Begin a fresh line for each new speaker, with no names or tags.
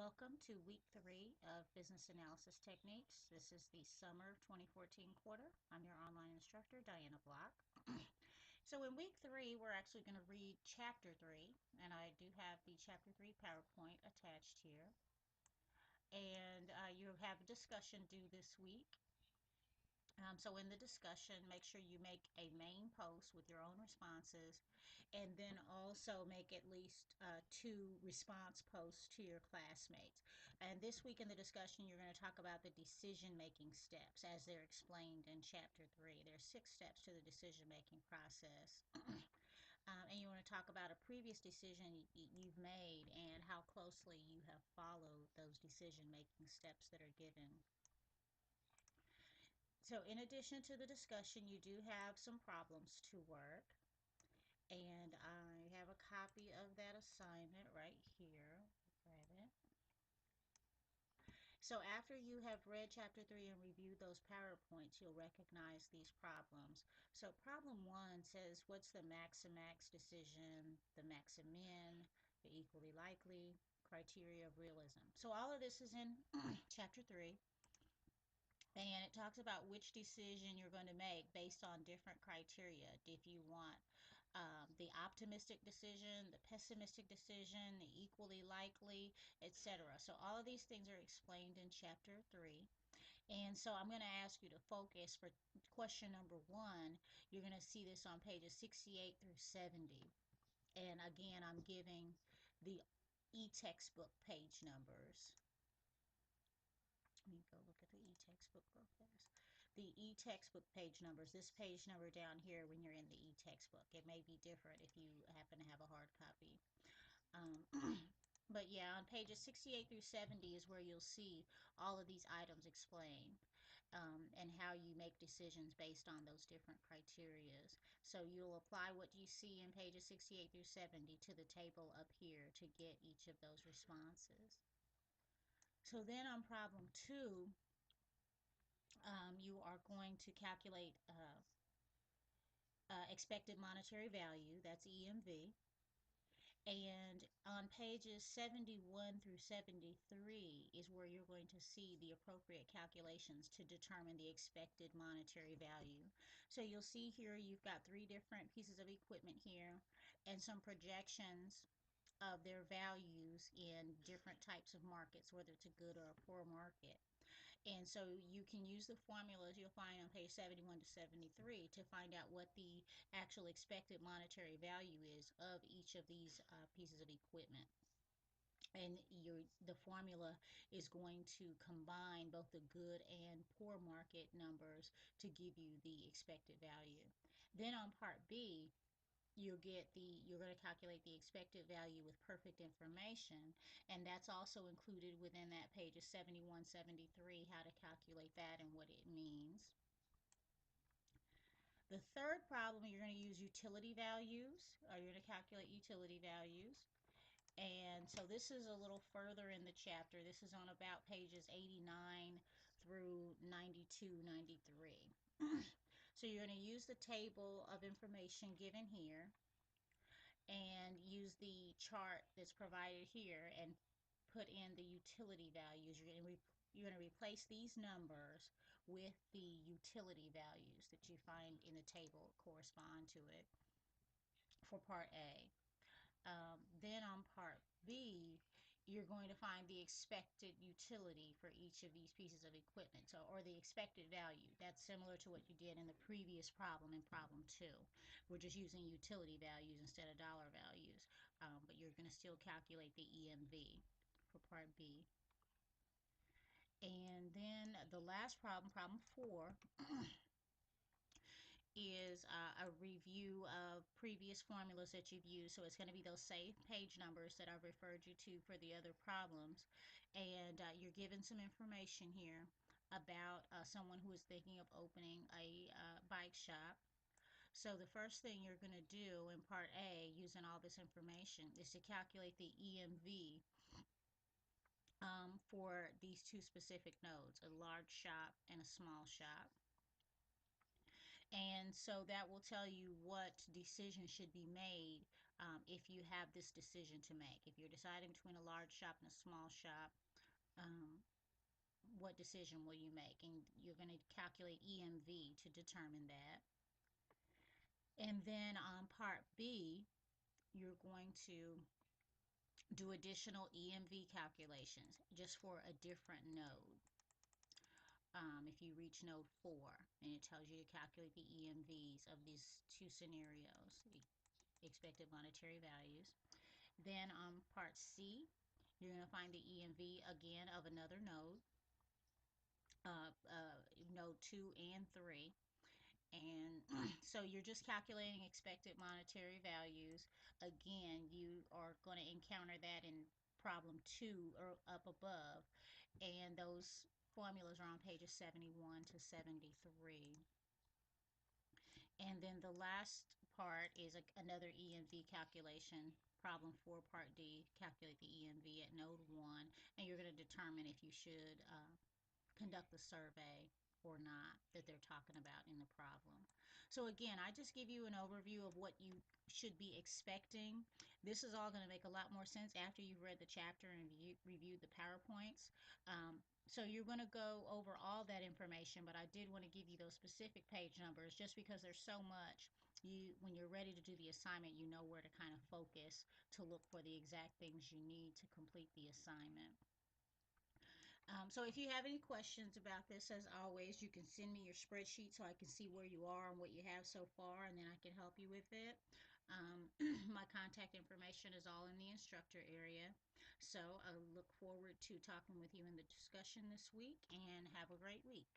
Welcome to week 3 of Business Analysis Techniques. This is the summer 2014 quarter. I'm your online instructor, Diana Block. So in week 3, we're actually going to read chapter 3, and I do have the chapter 3 PowerPoint attached here. And you have a discussion due this week. So in the discussion, make sure you make a main post with your own responses, and then also make at least 2 response posts to your classmates. And this week in the discussion, you're going to talk about the decision-making steps as they're explained in Chapter 3. There are 6 steps to the decision-making process. And you want to talk about a previous decision you've made and how closely you have followed those decision-making steps that are given. So in addition to the discussion, you do have some problems to work, and I have a copy of that assignment right here. Grab it. So after you have read chapter 3 and reviewed those PowerPoints, you'll recognize these problems. So problem 1 says, what's the max and max decision, the max and min, the equally likely, criteria of realism. So all of this is in chapter 3. And it talks about which decision you're going to make based on different criteria. If you want the optimistic decision, the pessimistic decision, the equally likely, etc. So all of these things are explained in chapter 3. And so I'm going to ask you to focus for question number 1. You're going to see this on pages 68 through 70. And again, I'm giving the e-textbook page numbers. Let me go look at the e-textbook real fast. The e-textbook page numbers, this page number down here when you're in the e-textbook. It may be different if you happen to have a hard copy. But yeah, on pages 68 through 70 is where you'll see all of these items explained and how you make decisions based on those different criterias. So you'll apply what you see in pages 68 through 70 to the table up here to get each of those responses. So then on problem 2, you are going to calculate expected monetary value, that's EMV. And on pages 71 through 73 is where you're going to see the appropriate calculations to determine the expected monetary value. So you'll see here you've got 3 different pieces of equipment here and some projections of their values in different types of markets, whether it's a good or a poor market. And so you can use the formulas you'll find on page 71 to 73 to find out what the actual expected monetary value is of each of these pieces of equipment. And the formula is going to combine both the good and poor market numbers to give you the expected value. Then on part B, you're going to calculate the expected value with perfect information, and that's also included within that pages 71, 73, how to calculate that and what it means. The third problem, you're going to use utility values, or you're going to calculate utility values. And so this is a little further in the chapter. This is on about pages 89 through 92, 93. So you're going to use the table of information given here and use the chart that's provided here and put in the utility values. You're going to replace these numbers with the utility values that you find in the table correspond to it for part A. Then on part B, you're going to find the expected utility for each of these pieces of equipment, so, or the expected value. That's similar to what you did in the previous problem in problem 2. We're just using utility values instead of dollar values, but you're going to still calculate the EMV for part B. And then the last problem, problem 4, is a review of previous formulas that you've used. So it's going to be those same page numbers that I've referred you to for the other problems. And you're given some information here about someone who is thinking of opening a bike shop. So the first thing you're going to do in part A, using all this information, is to calculate the EMV for these 2 specific nodes, a large shop and a small shop. And so that will tell you what decision should be made if you have this decision to make. If you're deciding between a large shop and a small shop, um, what decision will you make? And you're going to calculate EMV to determine that. And then on part B, you're going to do additional EMV calculations just for a different node. If you reach node 4, and it tells you to calculate the EMVs of these two scenarios, expected monetary values. Then on part C, you're going to find the EMV again of another node, node 2 and 3. And so you're just calculating expected monetary values. Again, you are going to encounter that in problem 2 or up above, and those formulas are on pages 71 to 73. And then the last part is another EMV calculation. Problem 4, part D, calculate the EMV at node 1, and you're going to determine if you should conduct the survey or not that they're talking about in the problem. So again, I just give you an overview of what you should be expecting. This is all going to make a lot more sense after you've read the chapter and reviewed the PowerPoints. So you're going to go over all that information, but I did want to give you those specific page numbers just because there's so much. When you're ready to do the assignment, you know where to kind of focus to look for the exact things you need to complete the assignment. So if you have any questions about this, as always, you can send me your spreadsheet so I can see where you are and what you have so far, and then I can help you with it. My contact information is all in the instructor area. So I look forward to talking with you in the discussion this week, and have a great week.